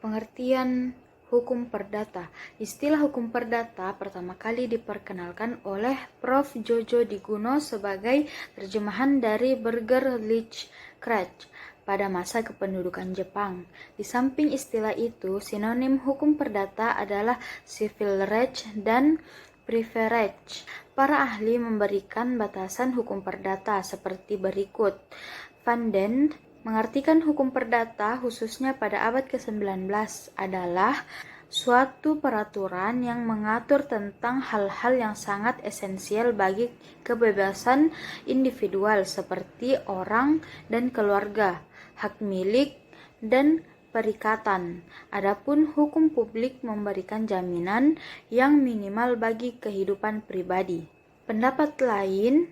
Pengertian hukum perdata. Istilah hukum perdata pertama kali diperkenalkan oleh Prof. Jojo Diguno sebagai terjemahan dari Berger Lich Krach pada masa kependudukan Jepang. Di samping istilah itu, sinonim hukum perdata adalah civil rights dan privilege. Para ahli memberikan batasan hukum perdata seperti berikut. Van Den mengartikan hukum perdata khususnya pada abad ke-19 adalah suatu peraturan yang mengatur tentang hal-hal yang sangat esensial bagi kebebasan individual seperti orang dan keluarga, hak milik, dan perikatan. Adapun hukum publik memberikan jaminan yang minimal bagi kehidupan pribadi. Pendapat lain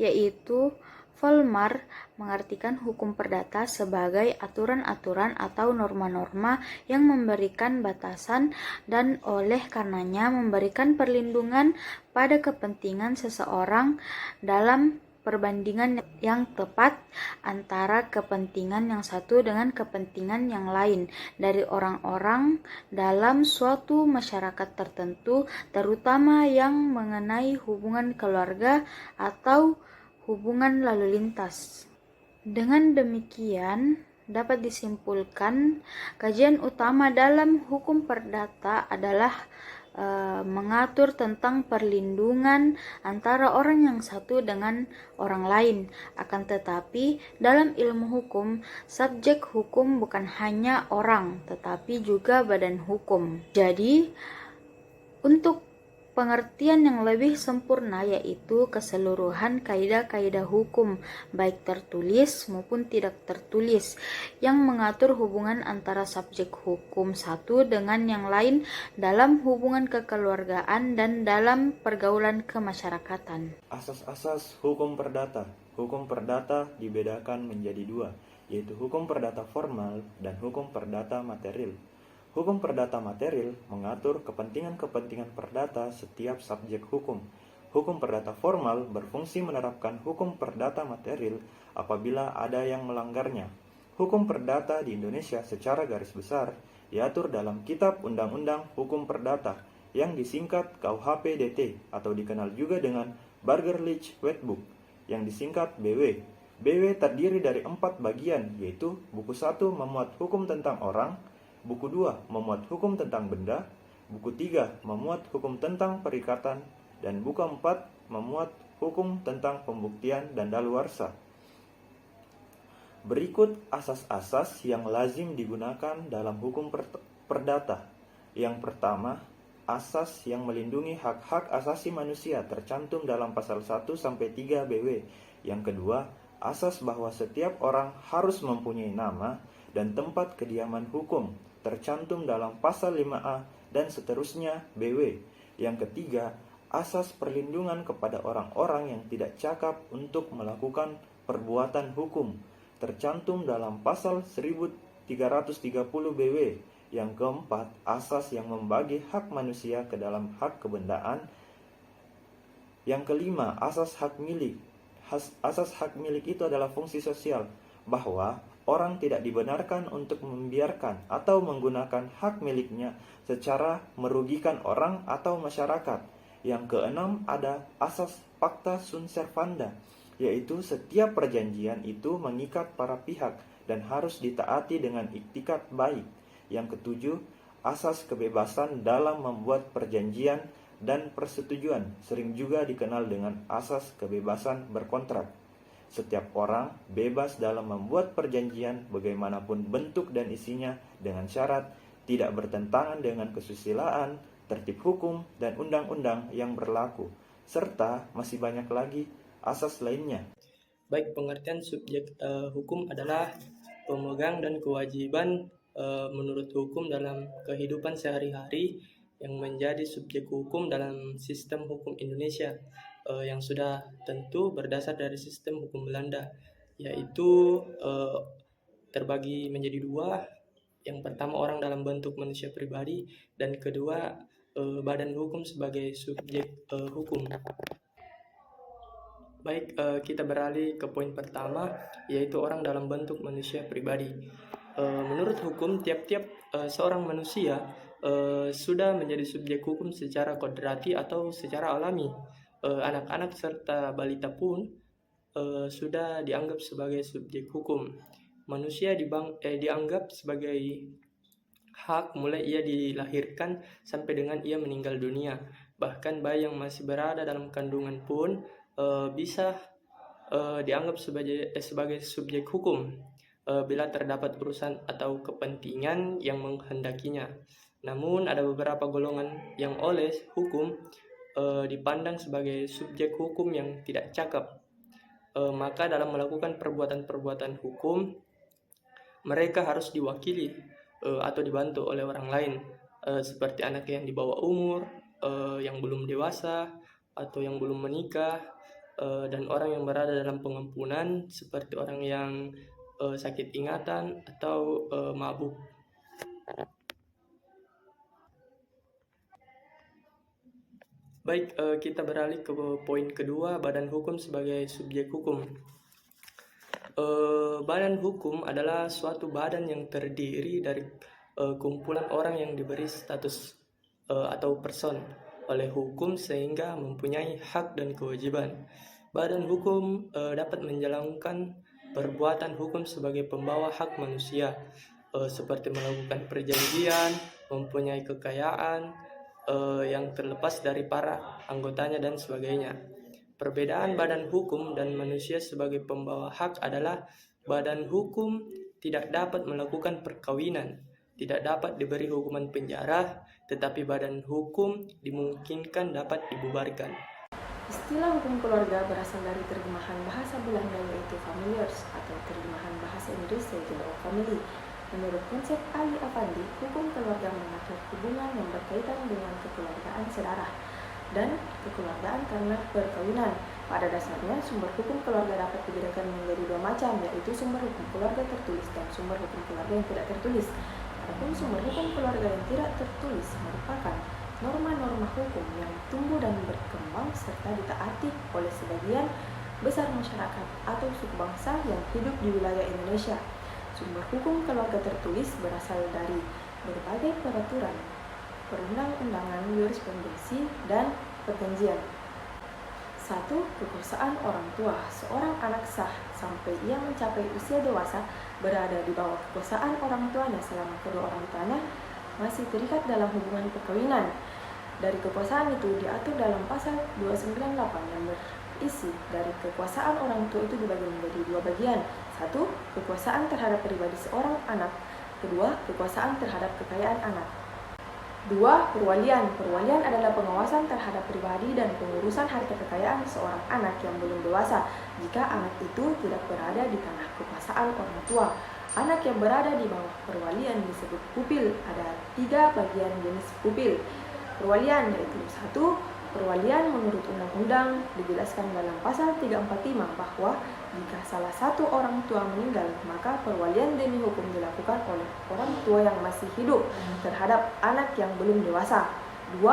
yaitu Volmar mengartikan hukum perdata sebagai aturan-aturan atau norma-norma yang memberikan batasan dan oleh karenanya memberikan perlindungan pada kepentingan seseorang dalam perbandingan yang tepat antara kepentingan yang satu dengan kepentingan yang lain dari orang-orang dalam suatu masyarakat tertentu, terutama yang mengenai hubungan keluarga atau hubungan lalu lintas. Dengan demikian, dapat disimpulkan kajian utama dalam hukum perdata adalah mengatur tentang perlindungan antara orang yang satu dengan orang lain. Akan tetapi, dalam ilmu hukum, subjek hukum bukan hanya orang, tetapi juga badan hukum. Jadi, untuk pengertian yang lebih sempurna yaitu keseluruhan kaidah-kaidah hukum baik tertulis maupun tidak tertulis yang mengatur hubungan antara subjek hukum satu dengan yang lain dalam hubungan kekeluargaan dan dalam pergaulan kemasyarakatan. Asas-asas hukum perdata. Hukum perdata dibedakan menjadi dua, yaitu hukum perdata formal dan hukum perdata material. Hukum perdata material mengatur kepentingan-kepentingan perdata setiap subjek hukum. Hukum perdata formal berfungsi menerapkan hukum perdata material apabila ada yang melanggarnya. Hukum perdata di Indonesia secara garis besar diatur dalam Kitab Undang-Undang Hukum Perdata yang disingkat KUHP-DT atau dikenal juga dengan Burgerlich Wetboek yang disingkat BW. BW terdiri dari 4 bagian, yaitu buku 1 memuat hukum tentang orang, buku 2 memuat hukum tentang benda, buku 3 memuat hukum tentang perikatan, dan buku 4 memuat hukum tentang pembuktian dan daluarsa. Berikut asas-asas yang lazim digunakan dalam hukum perdata. Yang pertama, asas yang melindungi hak-hak asasi manusia tercantum dalam pasal 1-3 BW. Yang kedua, asas bahwa setiap orang harus mempunyai nama dan tempat kediaman hukum tercantum dalam pasal 5A dan seterusnya BW. Yang ketiga, asas perlindungan kepada orang-orang yang tidak cakap untuk melakukan perbuatan hukum tercantum dalam pasal 1330 BW. Yang keempat, asas yang membagi hak manusia ke dalam hak kebendaan. Yang kelima, asas hak milik. Asas hak milik itu adalah fungsi sosial, bahwa orang tidak dibenarkan untuk membiarkan atau menggunakan hak miliknya secara merugikan orang atau masyarakat. Yang keenam ada asas pacta sunt servanda, yaitu setiap perjanjian itu mengikat para pihak dan harus ditaati dengan iktikat baik. Yang ketujuh, asas kebebasan dalam membuat perjanjian dan persetujuan, sering juga dikenal dengan asas kebebasan berkontrak. Setiap orang bebas dalam membuat perjanjian bagaimanapun bentuk dan isinya dengan syarat tidak bertentangan dengan kesusilaan, tertib hukum, dan undang-undang yang berlaku, serta masih banyak lagi asas lainnya. Baik, pengertian subjek hukum adalah pemegang dan kewajiban menurut hukum dalam kehidupan sehari-hari yang menjadi subjek hukum dalam sistem hukum Indonesia yang sudah tentu berdasar dari sistem hukum Belanda, yaitu terbagi menjadi dua. Yang pertama, orang dalam bentuk manusia pribadi, dan kedua, badan hukum sebagai subjek hukum. Baik, kita beralih ke poin pertama, yaitu orang dalam bentuk manusia pribadi. Menurut hukum, tiap-tiap seorang manusia sudah menjadi subjek hukum secara kodrati atau secara alami. Anak-anak serta balita pun sudah dianggap sebagai subjek hukum. Manusia dianggap sebagai hak mulai ia dilahirkan sampai dengan ia meninggal dunia. Bahkan bayi yang masih berada dalam kandungan pun bisa dianggap sebagai subjek hukum bila terdapat urusan atau kepentingan yang menghendakinya. Namun ada beberapa golongan yang oleh hukum dipandang sebagai subjek hukum yang tidak cakap. Maka dalam melakukan perbuatan-perbuatan hukum, mereka harus diwakili atau dibantu oleh orang lain, seperti anak yang di bawah umur, yang belum dewasa, atau yang belum menikah, dan orang yang berada dalam pengampunan, seperti orang yang sakit ingatan atau mabuk. Baik, kita beralih ke poin kedua, badan hukum sebagai subjek hukum. Badan hukum adalah suatu badan yang terdiri dari kumpulan orang yang diberi status atau person oleh hukum sehingga mempunyai hak dan kewajiban. Badan hukum dapat menjalankan perbuatan hukum sebagai pembawa hak manusia, seperti melakukan perjanjian, mempunyai kekayaan yang terlepas dari para anggotanya dan sebagainya. Perbedaan badan hukum dan manusia sebagai pembawa hak adalah badan hukum tidak dapat melakukan perkawinan, tidak dapat diberi hukuman penjara, tetapi badan hukum dimungkinkan dapat dibubarkan. Istilah hukum keluarga berasal dari terjemahan bahasa Belanda yaitu familiars atau terjemahan bahasa Inggris yaitu law of family. Menurut konsep Ali Afandi, hukum keluarga mengatur hubungan yang berkaitan dengan kekeluargaan sedarah dan kekeluargaan karena perkawinan. Pada dasarnya, sumber hukum keluarga dapat dibedakan menjadi dua macam, yaitu sumber hukum keluarga tertulis dan sumber hukum keluarga yang tidak tertulis. Adapun sumber hukum keluarga yang tidak tertulis merupakan norma-norma hukum yang tumbuh dan berkembang serta ditaati oleh sebagian besar masyarakat atau suku bangsa yang hidup di wilayah Indonesia. Sumber hukum keluarga tertulis berasal dari berbagai peraturan, perundang-undangan, jurisprudensi, dan perjanjian. 1. Kekuasaan orang tua. Seorang anak sah sampai ia mencapai usia dewasa berada di bawah kekuasaan orang tuanya selama kedua orang tuanya masih terikat dalam hubungan perkawinan. Dari kekuasaan itu diatur dalam pasal 298 yang berisi dari kekuasaan orang tua itu dibagi menjadi dua bagian. 1. Kekuasaan terhadap pribadi seorang anak. 2. Kekuasaan terhadap kekayaan anak. 2. Perwalian. Perwalian adalah pengawasan terhadap pribadi dan pengurusan harta kekayaan seorang anak yang belum dewasa jika anak itu tidak berada di tanah kekuasaan orang tua. Anak yang berada di bawah perwalian disebut pupil. Ada 3 bagian jenis pupil perwalian, yaitu 1. Perwalian menurut undang-undang dijelaskan dalam pasal 345 bahwa jika salah satu orang tua meninggal, maka perwalian demi hukum dilakukan oleh orang tua yang masih hidup terhadap anak yang belum dewasa. 2.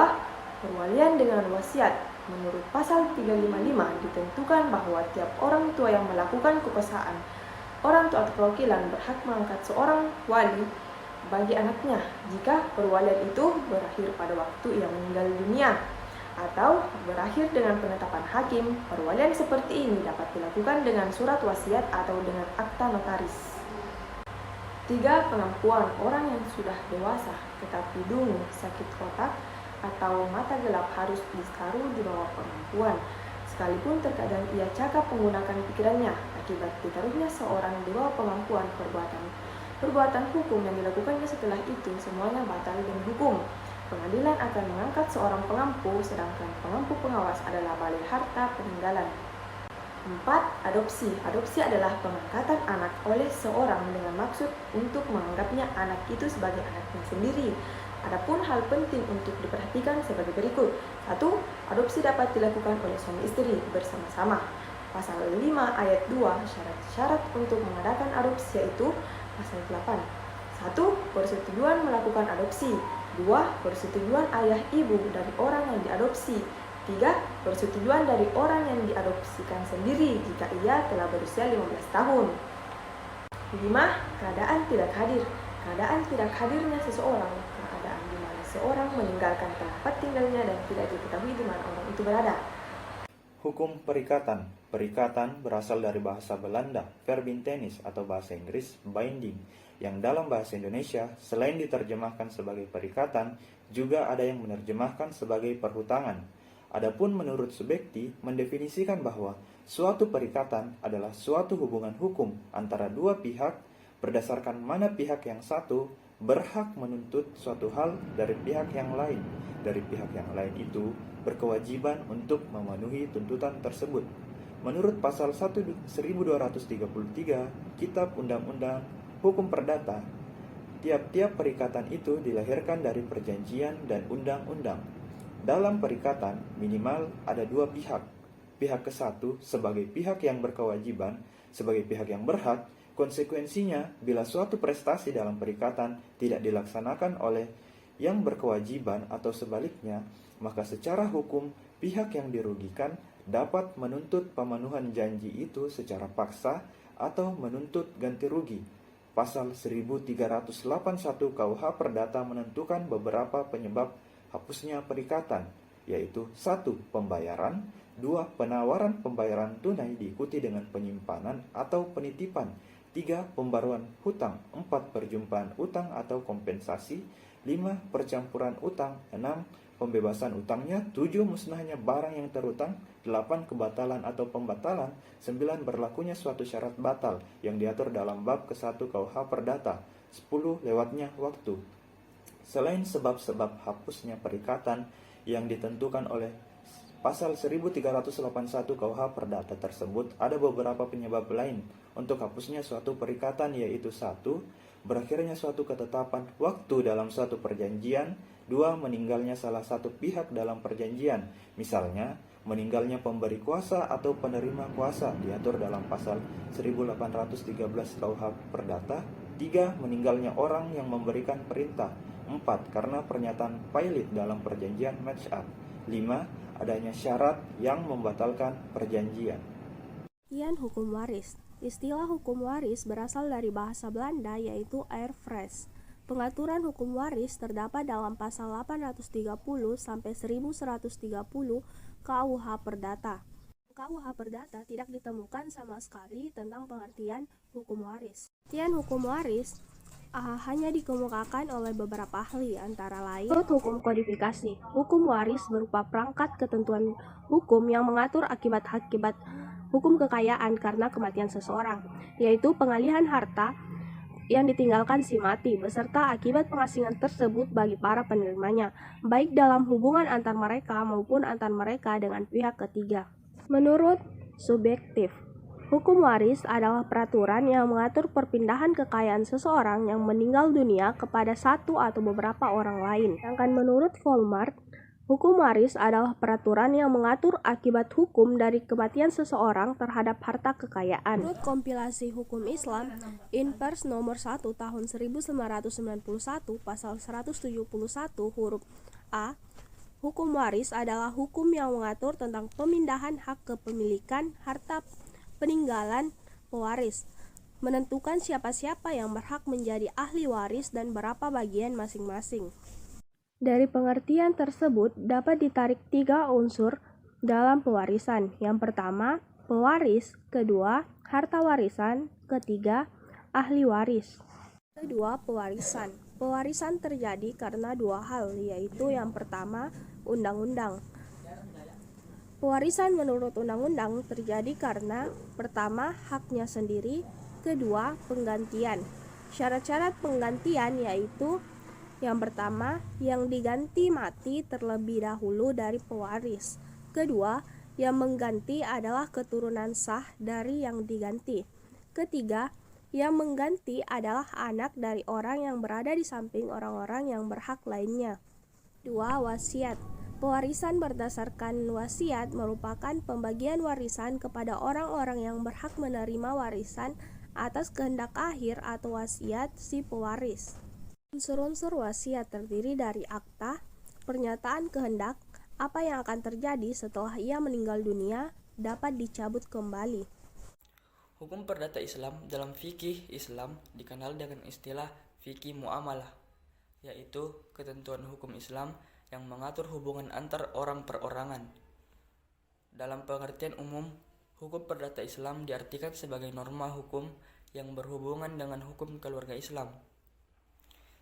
Perwalian dengan wasiat. Menurut pasal 355 ditentukan bahwa tiap orang tua yang melakukan kekuasaan orang tua atau perwakilan berhak mengangkat seorang wali bagi anaknya jika perwalian itu berakhir pada waktu ia meninggal dunia atau berakhir dengan penetapan hakim. Perwalian seperti ini dapat dilakukan dengan surat wasiat atau dengan akta notaris. 3. Pengampuan. Orang yang sudah dewasa tetapi dungu, sakit otak, atau mata gelap harus ditaruh di bawah pengampuan. Sekalipun terkadang ia cakap menggunakan pikirannya, akibat ditaruhnya seorang di bawah pengampuan, perbuatan hukum yang dilakukannya setelah itu semuanya batal dan hukum. Pengadilan akan mengangkat seorang pengampu, sedangkan pengampu pengawas adalah balai harta peninggalan. 4. Adopsi. Adopsi adalah pengangkatan anak oleh seorang dengan maksud untuk menganggapnya anak itu sebagai anaknya sendiri. Adapun hal penting untuk diperhatikan sebagai berikut. 1. Adopsi dapat dilakukan oleh suami istri bersama-sama. Pasal 5 ayat 2 syarat-syarat untuk mengadakan adopsi yaitu pasal 8. 1. Persetujuan melakukan adopsi. 2. Persetujuan ayah ibu dari orang yang diadopsi. 3. Persetujuan dari orang yang diadopsikan sendiri jika ia telah berusia 15 tahun. 5. Keadaan tidak hadir. Keadaan tidak hadirnya seseorang, keadaan di mana seorang meninggalkan tempat tinggalnya dan tidak diketahui di mana orang itu berada. Hukum perikatan. Perikatan berasal dari bahasa Belanda, verbintenis atau bahasa Inggris binding, yang dalam bahasa Indonesia selain diterjemahkan sebagai perikatan, juga ada yang menerjemahkan sebagai perhutangan. Adapun menurut Subekti mendefinisikan bahwa suatu perikatan adalah suatu hubungan hukum antara dua pihak berdasarkan mana pihak yang satu berhak menuntut suatu hal dari pihak yang lain. Dari pihak yang lain itu berkewajiban untuk memenuhi tuntutan tersebut. Menurut pasal 1233 Kitab Undang-Undang Hukum Perdata, tiap-tiap perikatan itu dilahirkan dari perjanjian dan undang-undang. Dalam perikatan minimal ada dua pihak. Pihak ke satu sebagai pihak yang berkewajiban, sebagai pihak yang berhak. Konsekuensinya, bila suatu prestasi dalam perikatan tidak dilaksanakan oleh yang berkewajiban atau sebaliknya, maka secara hukum pihak yang dirugikan dapat menuntut pemenuhan janji itu secara paksa atau menuntut ganti rugi. Pasal 1381 KUH Perdata menentukan beberapa penyebab hapusnya perikatan, yaitu 1. Pembayaran, 2. Penawaran pembayaran tunai diikuti dengan penyimpanan atau penitipan, 3. Pembaruan hutang, 4. Perjumpaan utang atau kompensasi, 5. Percampuran utang, 6. Pembebasan utangnya, 7. Musnahnya barang yang terutang, 8. Kebatalan atau pembatalan, 9. Berlakunya suatu syarat batal yang diatur dalam bab ke-1 KUH Perdata, 10. Lewatnya waktu. Selain sebab-sebab hapusnya perikatan yang ditentukan oleh pasal 1381 KUH Perdata tersebut, ada beberapa penyebab lain untuk hapusnya suatu perikatan, yaitu 1. Berakhirnya suatu ketetapan waktu dalam suatu perjanjian, 2. Meninggalnya salah satu pihak dalam perjanjian, misalnya meninggalnya pemberi kuasa atau penerima kuasa diatur dalam pasal 1813 KUH Perdata, 3. Meninggalnya orang yang memberikan perintah, 4. Karena pernyataan pilot dalam perjanjian match up, 5. Adanya syarat yang membatalkan perjanjian. Hukum waris. Istilah hukum waris berasal dari bahasa Belanda yaitu erfrenis. Pengaturan hukum waris terdapat dalam pasal 830 sampai 1130 KUH Perdata. KUH Perdata tidak ditemukan sama sekali tentang pengertian hukum waris. Pengertian hukum waris hanya dikemukakan oleh beberapa ahli, antara lain menurut hukum kodifikasi. Hukum waris berupa perangkat ketentuan hukum yang mengatur akibat-akibat hukum kekayaan karena kematian seseorang, yaitu pengalihan harta yang ditinggalkan si mati beserta akibat pengasingan tersebut bagi para penerimanya, baik dalam hubungan antar mereka maupun antar mereka dengan pihak ketiga. Menurut Subjektif, hukum waris adalah peraturan yang mengatur perpindahan kekayaan seseorang yang meninggal dunia kepada satu atau beberapa orang lain. Sedangkan menurut Volmar, hukum waris adalah peraturan yang mengatur akibat hukum dari kematian seseorang terhadap harta kekayaan. Menurut kompilasi hukum Islam, Inpers nomor 1 tahun 1991 pasal 171 huruf A, hukum waris adalah hukum yang mengatur tentang pemindahan hak kepemilikan harta peninggalan pewaris, menentukan siapa-siapa yang berhak menjadi ahli waris dan berapa bagian masing-masing. Dari pengertian tersebut dapat ditarik 3 unsur dalam pewarisan. Yang pertama, pewaris, kedua, harta warisan, ketiga, ahli waris. Kedua, pewarisan. Pewarisan terjadi karena 2 hal, yaitu yang pertama, undang-undang. Pewarisan menurut undang-undang terjadi karena pertama, haknya sendiri, kedua, penggantian. Syarat-syarat penggantian yaitu yang pertama, yang diganti mati terlebih dahulu dari pewaris. Kedua, yang mengganti adalah keturunan sah dari yang diganti. Ketiga, yang mengganti adalah anak dari orang yang berada di samping orang-orang yang berhak lainnya. 2. Wasiat. Pewarisan berdasarkan wasiat merupakan pembagian warisan kepada orang-orang yang berhak menerima warisan atas kehendak akhir atau wasiat si pewaris. Unsur-unsur wasiat terdiri dari akta, pernyataan kehendak, apa yang akan terjadi setelah ia meninggal dunia dapat dicabut kembali. Hukum perdata Islam dalam fikih Islam dikenal dengan istilah fikih muamalah, yaitu ketentuan hukum Islam yang mengatur hubungan antar orang perorangan. Dalam pengertian umum, hukum perdata Islam diartikan sebagai norma hukum yang berhubungan dengan hukum keluarga Islam,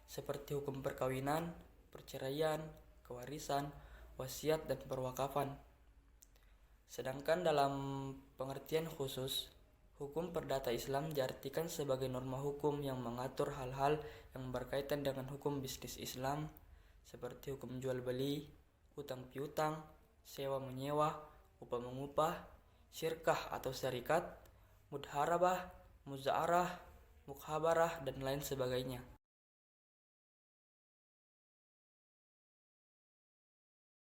seperti hukum perkawinan, perceraian, kewarisan, wasiat, dan perwakafan. Sedangkan dalam pengertian khusus, hukum perdata Islam diartikan sebagai norma hukum yang mengatur hal-hal yang berkaitan dengan hukum bisnis Islam, seperti hukum jual beli, utang piutang, sewa menyewa, upah mengupah, syirkah atau syarikat, mudharabah, muza'arah, mukhabarah, dan lain sebagainya.